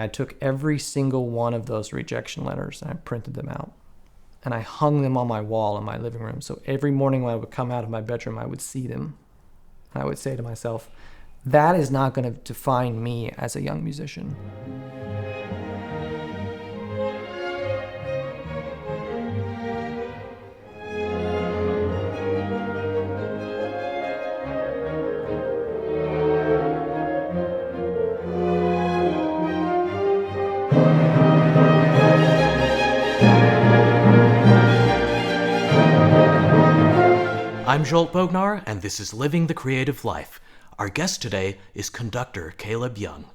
I took every single one of those rejection letters and I printed them out. And I hung them on my wall in my living room. So every morning when I would come out of my bedroom, I would see them. And I would say to myself, that is not going to define me as a young musician. I'm Jolt Bognar, and this is Living the Creative Life. Our guest today is conductor Caleb Young.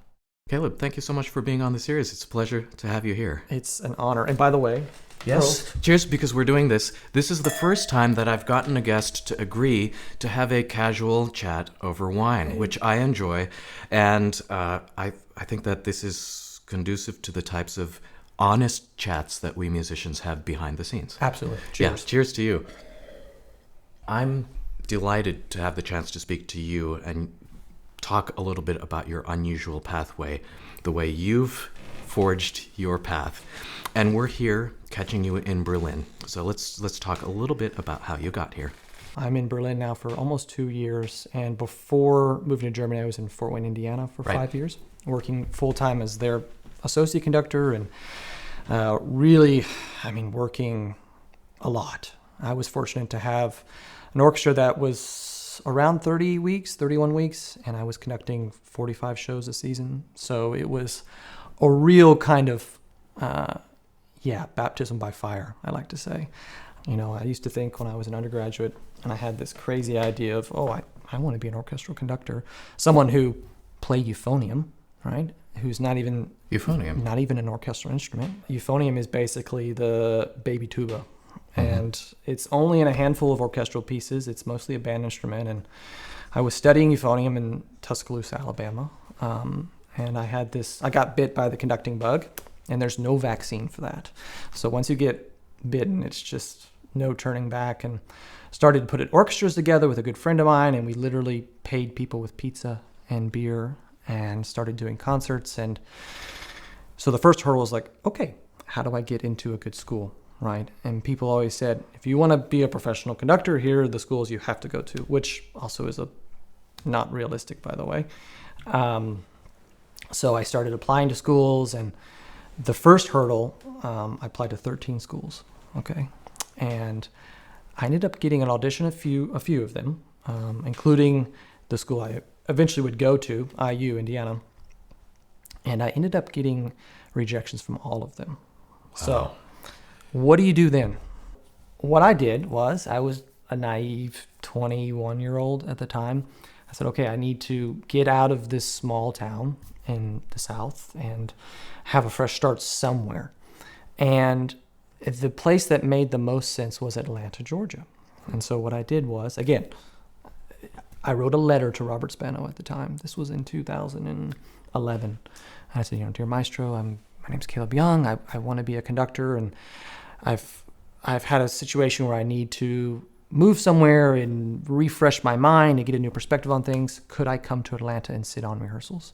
Caleb, thank you so much for being on the series. It's a pleasure to have you here. It's an honor. And by the way, yes, cheers, because we're doing this. This is the first time that I've gotten a guest to agree to have a casual chat over wine, which I enjoy. And I think that this is conducive to the types of honest chats that we musicians have behind the scenes. Absolutely. Cheers. Yeah, cheers to you. I'm delighted to have the chance to speak to you and talk a little bit about your unusual pathway, the way you've forged your path. And we're here catching you in Berlin. So let's talk a little bit about how you got here. I'm in Berlin now for almost 2 years. And before moving to Germany, I was in Fort Wayne, Indiana for 5 years, working full-time as their associate conductor and working a lot. I was fortunate to have an orchestra that was around 31 weeks, and I was conducting 45 shows a season. So it was a real kind of, baptism by fire, I like to say. You know, I used to think when I was an undergraduate, and I had this crazy idea of, I want to be an orchestral conductor, someone who played euphonium, right? Who's not even an orchestral instrument. Euphonium is basically the baby tuba. And it's only in a handful of orchestral pieces. It's mostly a band instrument. And I was studying euphonium in Tuscaloosa, Alabama. And I got bit by the conducting bug, and there's no vaccine for that. So once you get bitten, it's just no turning back. And started to put orchestras together with a good friend of mine, and we literally paid people with pizza and beer and started doing concerts. And so the first hurdle was like, okay, how do I get into a good school? Right. And people always said, if you want to be a professional conductor, here are the schools you have to go to, which also is not realistic, by the way. So I started applying to schools, and the first hurdle, I applied to 13 schools. Okay. And I ended up getting an audition, a few of them, including the school I eventually would go to, IU, Indiana. And I ended up getting rejections from all of them. Wow. So what do you do then? What I did was, I was a naive 21-year-old at the time. I said, okay, I need to get out of this small town in the South and have a fresh start somewhere. And the place that made the most sense was Atlanta, Georgia. And so what I did was, again, I wrote a letter to Robert Spano at the time. This was in 2011. I said, dear maestro, my name's Caleb Young. I want to be a conductor, and I've had a situation where I need to move somewhere and refresh my mind and get a new perspective on things. Could I come to Atlanta and sit on rehearsals?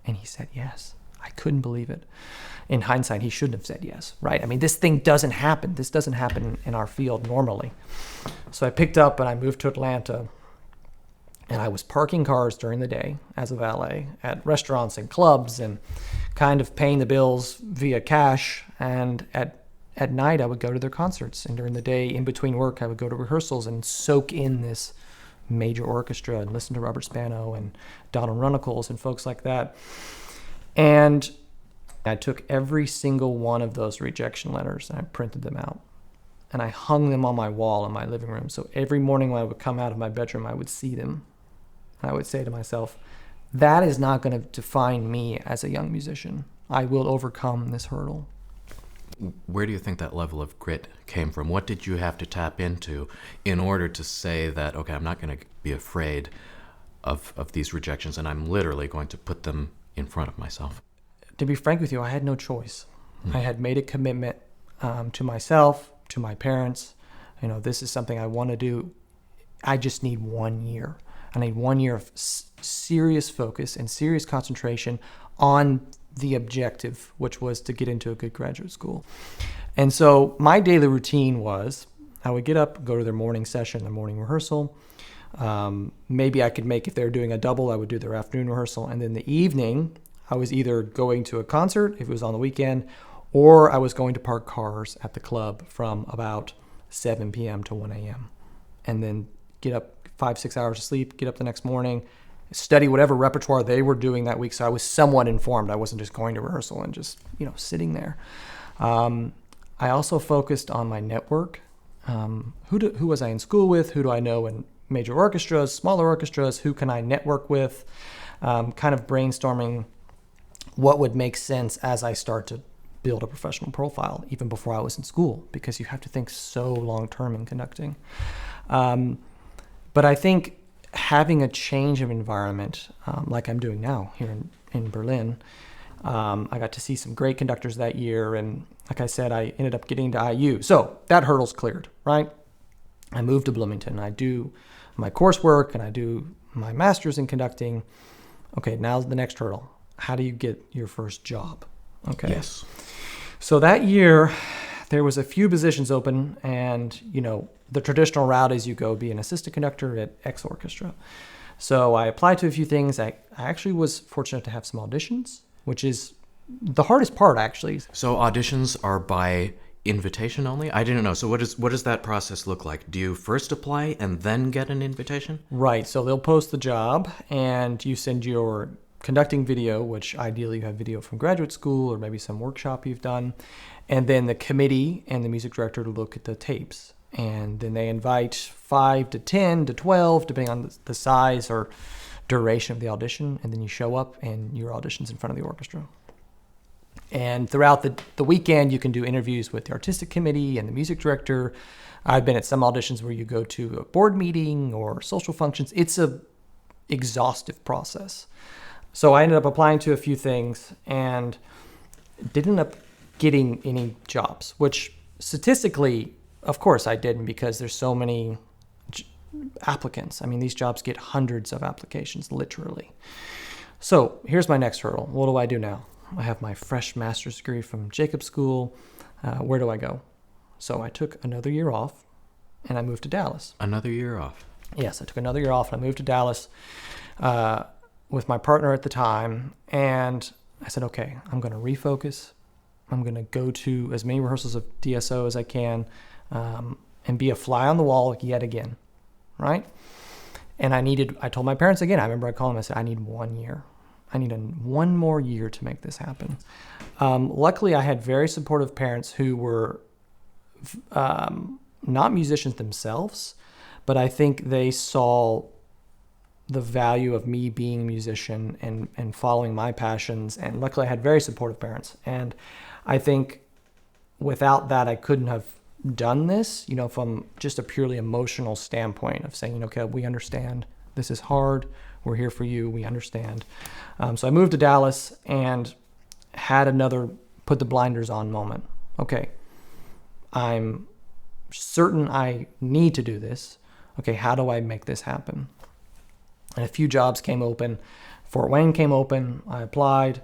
And he said yes. I couldn't believe it. In hindsight, he shouldn't have said yes, right? I mean, this thing doesn't happen. This doesn't happen in our field normally. So I picked up and I moved to Atlanta, and I was parking cars during the day as a valet at restaurants and clubs and kind of paying the bills via cash. And at night, I would go to their concerts. And during the day, in between work, I would go to rehearsals and soak in this major orchestra and listen to Robert Spano and Donald Runnicles and folks like that. And I took every single one of those rejection letters and I printed them out. And I hung them on my wall in my living room. So every morning when I would come out of my bedroom, I would see them. And I would say to myself, that is not going to define me as a young musician. I will overcome this hurdle. Where do you think that level of grit came from? What did you have to tap into in order to say that, okay, I'm not going to be afraid of these rejections, and I'm literally going to put them in front of myself? To be frank with you, I had no choice. I had made a commitment to myself, to my parents. This is something I want to do. I just need 1 year. I need 1 year of serious focus and serious concentration on the objective, which was to get into a good graduate school. And so my daily routine was I would get up, go to their morning session, their morning rehearsal. Maybe I could make, if they were doing a double, I would do their afternoon rehearsal. And then the evening, I was either going to a concert, if it was on the weekend, or I was going to park cars at the club from about 7 p.m. to 1 a.m. And then get up 5-6 hours of sleep, get up the next morning, study whatever repertoire they were doing that week. So I was somewhat informed. I wasn't just going to rehearsal and just, sitting there. I also focused on my network. Who was I in school with? Who do I know in major orchestras, smaller orchestras? Who can I network with? Kind of brainstorming what would make sense as I start to build a professional profile, even before I was in school, because you have to think so long-term in conducting. But I think having a change of environment, like I'm doing now here in Berlin, I got to see some great conductors that year. And like I said, I ended up getting to IU. So that hurdle's cleared, right? I moved to Bloomington. I do my coursework and I do my master's in conducting. Okay, now's the next hurdle. How do you get your first job? Okay. Yes. So that year, there was a few positions open, and the traditional route is you go be an assistant conductor at X orchestra. So I applied to a few things. I actually was fortunate to have some auditions, which is the hardest part, actually. So auditions are by invitation only? I didn't know. So what does that process look like? Do you first apply and then get an invitation? Right. So they'll post the job, and you send your conducting video, which ideally you have video from graduate school or maybe some workshop you've done. And then the committee and the music director to look at the tapes. And then they invite 5 to 10 to 12, depending on the size or duration of the audition. And then you show up and your audition's in front of the orchestra. And throughout the weekend, you can do interviews with the artistic committee and the music director. I've been at some auditions where you go to a board meeting or social functions. It's a exhaustive process. So I ended up applying to a few things and didn't end up getting any jobs, which statistically, of course I didn't, because there's so many applicants. I mean, these jobs get hundreds of applications, literally. So here's my next hurdle. What do I do now? I have my fresh master's degree from Jacobs School. Where do I go? So I took another year off and I moved to Dallas. Another year off? Yes, I took another year off and I moved to Dallas with my partner at the time. And I said, okay, I'm going to refocus. I'm going to go to as many rehearsals of DSO as I can and be a fly on the wall yet again, right? And I told my parents again, I remember I called them, I said, I need 1 year. I need one more year to make this happen. Luckily, I had very supportive parents who were not musicians themselves, but I think they saw the value of me being a musician and following my passions. And luckily, I had very supportive parents. And I think without that, I couldn't have done this, from just a purely emotional standpoint of saying, okay, we understand this is hard. We're here for you. We understand. So I moved to Dallas and had another put the blinders on moment. Okay, I'm certain I need to do this. Okay, how do I make this happen? And a few jobs came open. Fort Wayne came open. I applied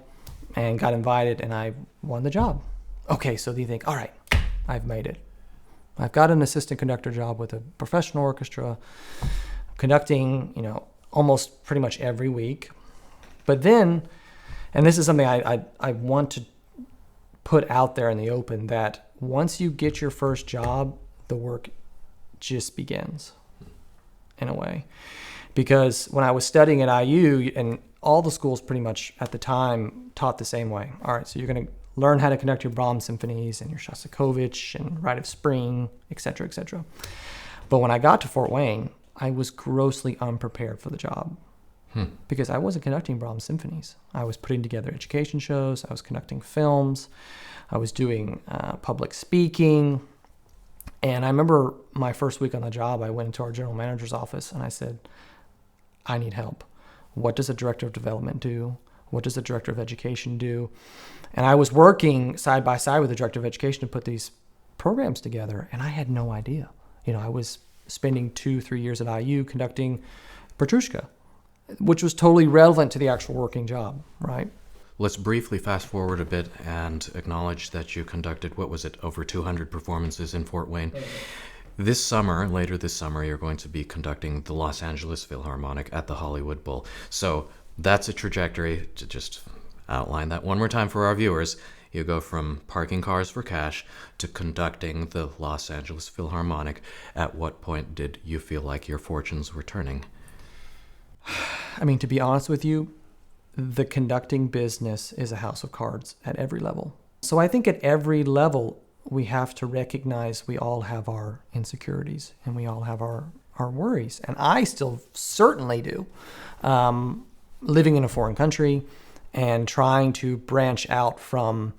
and got invited and I won the job. Okay, so you think, all right, I've made it. I've got an assistant conductor job with a professional orchestra, conducting, almost pretty much every week. But then, and this is something I want to put out there in the open, that once you get your first job, the work just begins in a way. Because when I was studying at IU, and all the schools pretty much at the time taught the same way. All right, so you're going to learn how to conduct your Brahms symphonies and your Shostakovich and Rite of Spring, et cetera, et cetera. But when I got to Fort Wayne, I was grossly unprepared for the job because I wasn't conducting Brahms symphonies. I was putting together education shows. I was conducting films. I was doing public speaking. And I remember my first week on the job, I went into our general manager's office and I said, I need help. What does a director of development do? What does a director of education do? And I was working side by side with the director of education to put these programs together, and I had no idea. I was spending 2-3 years at IU conducting Petrushka, which was totally relevant to the actual working job, right? let's briefly fast forward a bit and acknowledge that you conducted, what was it, over 200 performances in Fort Wayne. This summer, later this summer, you're going to be conducting the Los Angeles Philharmonic at the Hollywood Bowl. So that's a trajectory. To just outline that one more time for our viewers. You go from parking cars for cash to conducting the Los Angeles Philharmonic. At what point did you feel like your fortunes were turning? I mean, to be honest with you, the conducting business is a house of cards at every level. So I think at every level, we have to recognize we all have our insecurities and we all have our worries. And I still certainly do. Living in a foreign country and trying to branch out from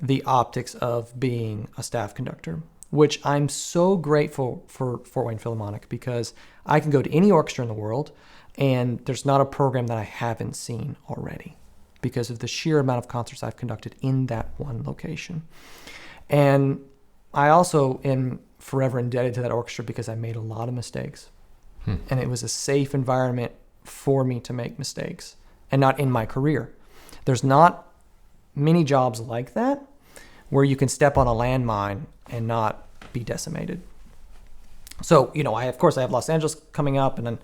the optics of being a staff conductor, which I'm so grateful for Fort Wayne Philharmonic, because I can go to any orchestra in the world and there's not a program that I haven't seen already because of the sheer amount of concerts I've conducted in that one location. And I also am forever indebted to that orchestra because I made a lot of mistakes. And it was a safe environment for me to make mistakes, and not in my career. There's not many jobs like that where you can step on a landmine and not be decimated. So, I have Los Angeles coming up, and then,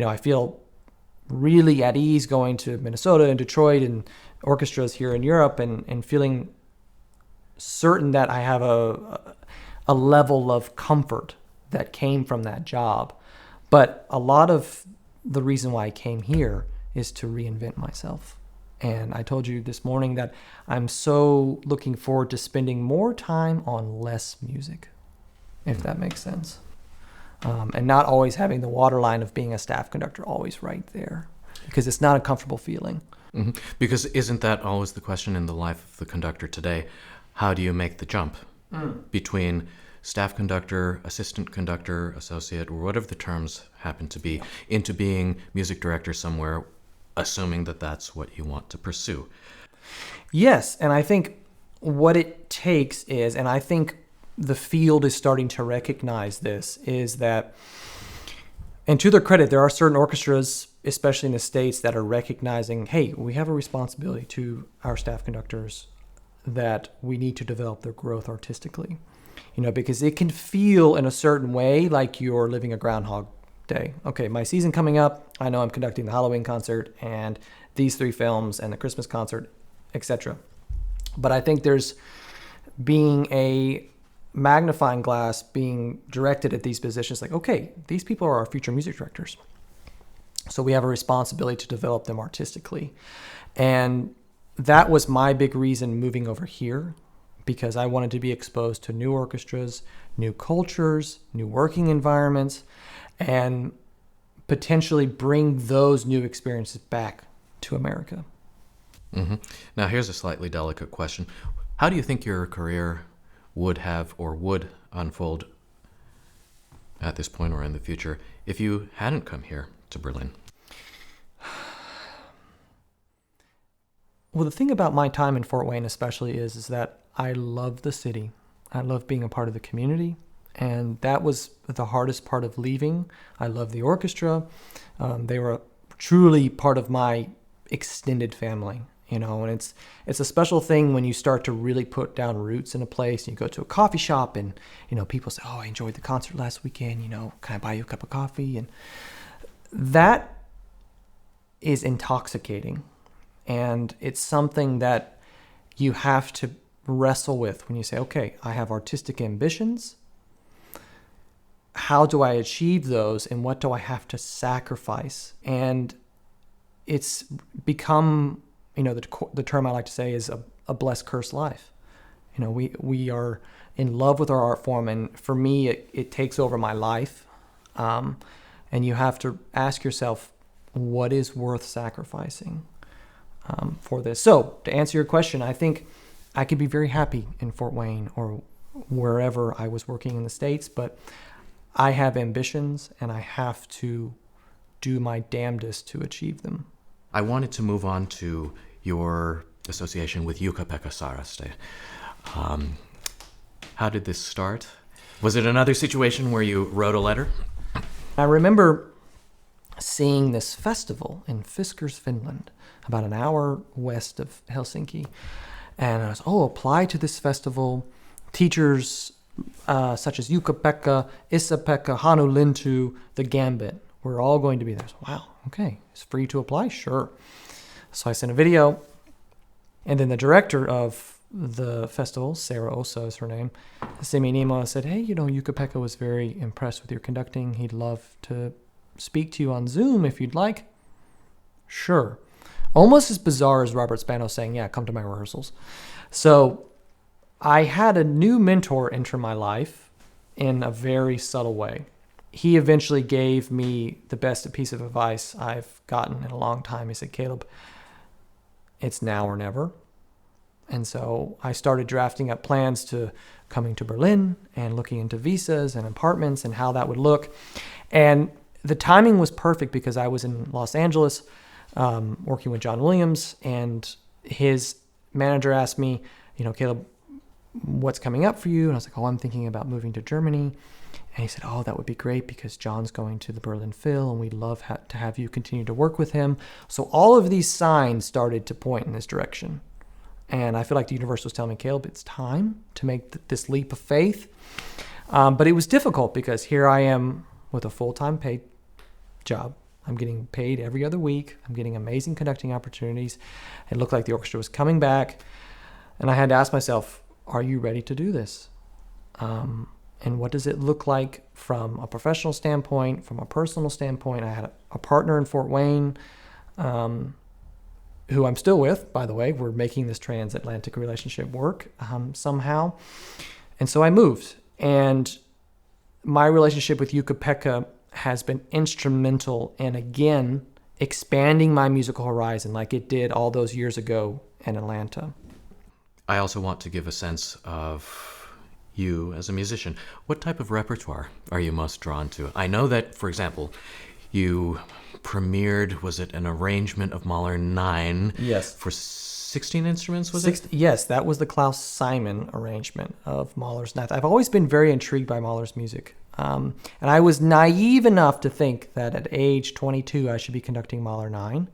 I feel really at ease going to Minnesota and Detroit and orchestras here in Europe, and feeling certain that I have a level of comfort that came from that job. But a lot of the reason why I came here is to reinvent myself. And I told you this morning that I'm so looking forward to spending more time on less music, if that makes sense. And not always having the waterline of being a staff conductor always right there, because it's not a comfortable feeling. Mm-hmm. Because isn't that always the question in the life of the conductor today? How do you make the jump between staff conductor, assistant conductor, associate, or whatever the terms happen to be, into being music director somewhere, assuming that that's what you want to pursue? Yes, and I think what it takes is, and I think the field is starting to recognize this, is that, and to their credit, there are certain orchestras, especially in the States, that are recognizing, hey, we have a responsibility to our staff conductors that we need to develop their growth artistically. Because it can feel in a certain way like you're living a Groundhog Day. Okay, my season coming up, I know I'm conducting the Halloween concert and these 3 films and the Christmas concert, etc. But I think there's being a magnifying glass being directed at these positions, like, okay, these people are our future music directors. So we have a responsibility to develop them artistically. And that was my big reason moving over here, because I wanted to be exposed to new orchestras, new cultures, new working environments, and potentially bring those new experiences back to America. Mm-hmm. Now, here's a slightly delicate question. How do you think your career would have or would unfold at this point or in the future if you hadn't come here to Berlin? Well, the thing about my time in Fort Wayne especially is that I love the city. I love being a part of the community. And that was the hardest part of leaving. I love the orchestra. They were truly part of my extended family, and it's a special thing when you start to really put down roots in a place, and you go to a coffee shop and, people say, oh, I enjoyed the concert last weekend, can I buy you a cup of coffee? And that is intoxicating. And it's something that you have to wrestle with when you say, okay, I have artistic ambitions. How do I achieve those, and what do I have to sacrifice? And it's become, the term I like to say is a blessed, cursed life. We are in love with our art form, and for me, it takes over my life. And you have to ask yourself, what is worth sacrificing for this? So to answer your question, I think I could be very happy in Fort Wayne or wherever I was working in the States, but I have ambitions and I have to do my damnedest to achieve them. I wanted to move on to your association with Jukka-Pekka Saraste. How did this start? Was it another situation where you wrote a letter? I remember seeing this festival in Fiskars, Finland, about an hour west of Helsinki. And I was, apply to this festival. Teachers such as Jukka-Pekka, Issa-Pekka, Hanu Lintu, the Gambit, we're all going to be there. So, wow, okay, it's free to apply? Sure. So I sent a video, and then the director of the festival, Sarah Osa is her name, sent me an email and said, hey, Jukka-Pekka was very impressed with your conducting. He'd love to speak to you on Zoom if you'd like. Sure. Almost as bizarre as Robert Spano saying, yeah, come to my rehearsals. So I had a new mentor enter my life in a very subtle way. He eventually gave me the best piece of advice I've gotten in a long time. He said, Caleb, it's now or never. And so I started drafting up plans to coming to Berlin and looking into visas and apartments and how that would look. And the timing was perfect because I was in Los Angeles working with John Williams, and his manager asked me, Caleb, what's coming up for you? And I was like, I'm thinking about moving to Germany. And he said, that would be great because John's going to the Berlin Phil and we'd love to have you continue to work with him. So all of these signs started to point in this direction. And I feel like the universe was telling me, Caleb, it's time to make this leap of faith. But it was difficult because here I am with a full-time paid job. I'm getting paid every other week. I'm getting amazing conducting opportunities. It looked like the orchestra was coming back. And I had to ask myself, are you ready to do this? And what does it look like from a professional standpoint, from a personal standpoint? I had a partner in Fort Wayne, who I'm still with, by the way. We're making this transatlantic relationship work somehow. And so I moved. And my relationship with Jukka-Pekka has been instrumental in, again, expanding my musical horizon like it did all those years ago in Atlanta. I also want to give a sense of you as a musician. What type of repertoire are you most drawn to? I know that, for example, you premiered, was it an arrangement of Mahler 9? Yes. For 16 instruments, was it? Yes, that was the Klaus Simon arrangement of Mahler's 9th. I've always been very intrigued by Mahler's music. And I was naive enough to think that at age 22, I should be conducting Mahler 9,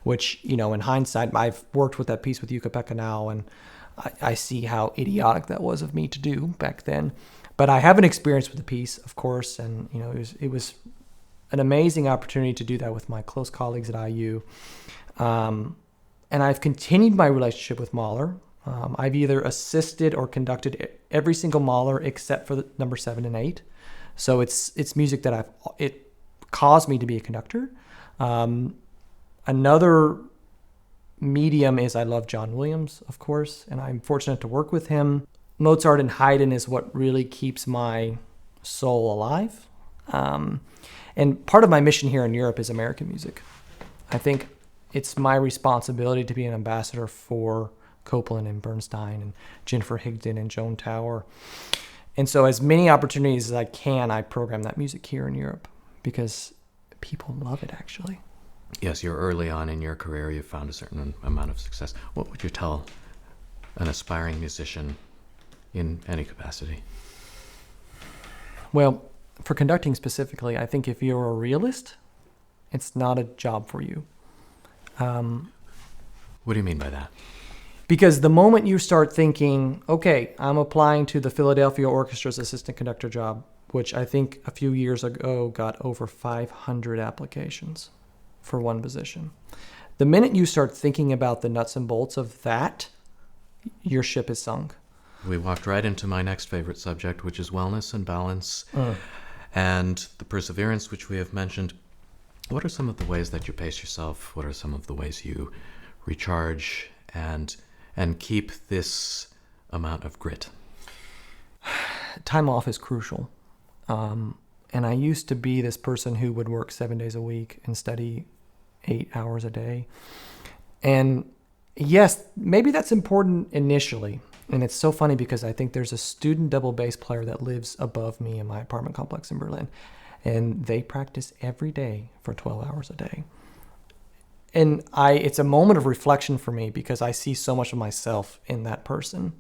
which, in hindsight, I've worked with that piece with Jukka-Pekka now, and I see how idiotic that was of me to do back then. But I have an experience with the piece, of course, and it was an amazing opportunity to do that with my close colleagues at IU. And I've continued my relationship with Mahler. I've either assisted or conducted every single Mahler except for the number 7 and 8. So it's music that it caused me to be a conductor. Another medium is I love John Williams, of course, and I'm fortunate to work with him. Mozart and Haydn is what really keeps my soul alive. And part of my mission here in Europe is American music. I think it's my responsibility to be an ambassador for Copland and Bernstein and Jennifer Higdon and Joan Tower. And so as many opportunities as I can, I program that music here in Europe because people love it, actually. Yes, you're early on in your career. You've found a certain amount of success. What would you tell an aspiring musician in any capacity? Well, for conducting specifically, I think if you're a realist, it's not a job for you. What do you mean by that? Because the moment you start thinking, okay, I'm applying to the Philadelphia Orchestra's assistant conductor job, which I think a few years ago got over 500 applications for one position. The minute you start thinking about the nuts and bolts of that, your ship is sunk. We walked right into my next favorite subject, which is wellness and balance and the perseverance, which we have mentioned. What are some of the ways that you pace yourself? What are some of the ways you recharge and keep this amount of grit? Time off is crucial. And I used to be this person who would work 7 days a week and study 8 hours a day. And yes, maybe that's important initially. And it's so funny because I think there's a student double bass player that lives above me in my apartment complex in Berlin. And they practice every day for 12 hours a day. And it's a moment of reflection for me because I see so much of myself in that person.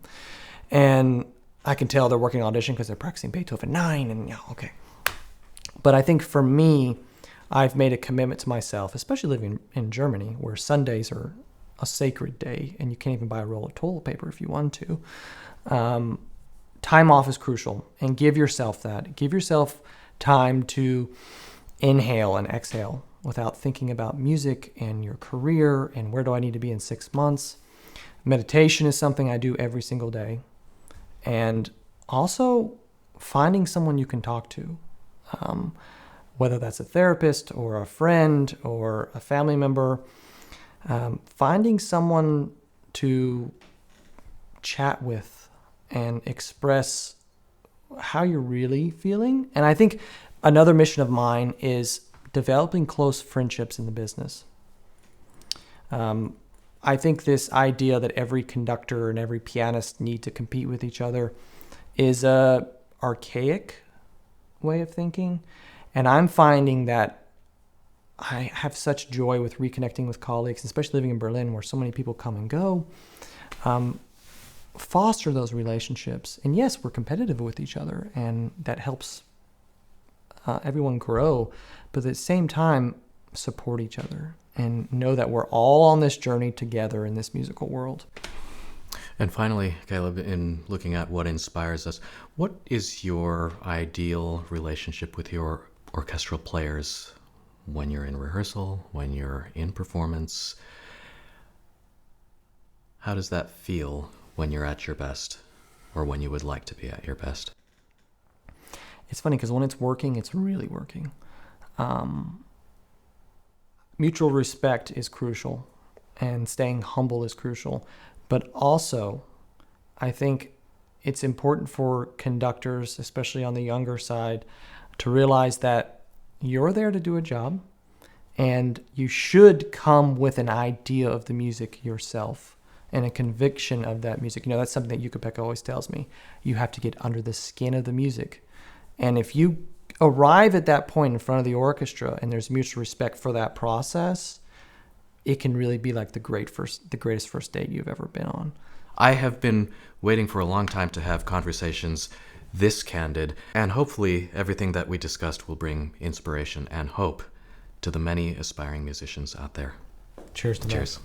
And I can tell they're working on audition because they're practicing Beethoven 9 and okay. But I think for me, I've made a commitment to myself, especially living in Germany, where Sundays are a sacred day and you can't even buy a roll of toilet paper if you want to. Time off is crucial, and give yourself that. Give yourself time to inhale and exhale without thinking about music and your career and where do I need to be in 6 months. Meditation is something I do every single day. And also finding someone you can talk to, whether that's a therapist or a friend or a family member, finding someone to chat with and express how you're really feeling. And I think another mission of mine is developing close friendships in the business. I think this idea that every conductor and every pianist need to compete with each other is a archaic way of thinking. And I'm finding that I have such joy with reconnecting with colleagues, especially living in Berlin where so many people come and go. Foster those relationships. And yes, we're competitive with each other, and that helps everyone grow. But at the same time, support each other and know that we're all on this journey together in this musical world. And finally, Caleb, in looking at what inspires us, what is your ideal relationship with your orchestral players when you're in rehearsal, when you're in performance? How does that feel when you're at your best, or when you would like to be at your best? It's funny because when it's working, it's really working. Mutual respect is crucial, and staying humble is crucial. But also, I think it's important for conductors, especially on the younger side, to realize that you're there to do a job, and you should come with an idea of the music yourself and a conviction of that music. That's something that Yuka always tells me. You have to get under the skin of the music. And if you arrive at that point in front of the orchestra and there's mutual respect for that process, it can really be like the greatest first date you've ever been on. I have been waiting for a long time to have conversations this candid, and hopefully everything that we discussed will bring inspiration and hope to the many aspiring musicians out there. Cheers to that. Cheers.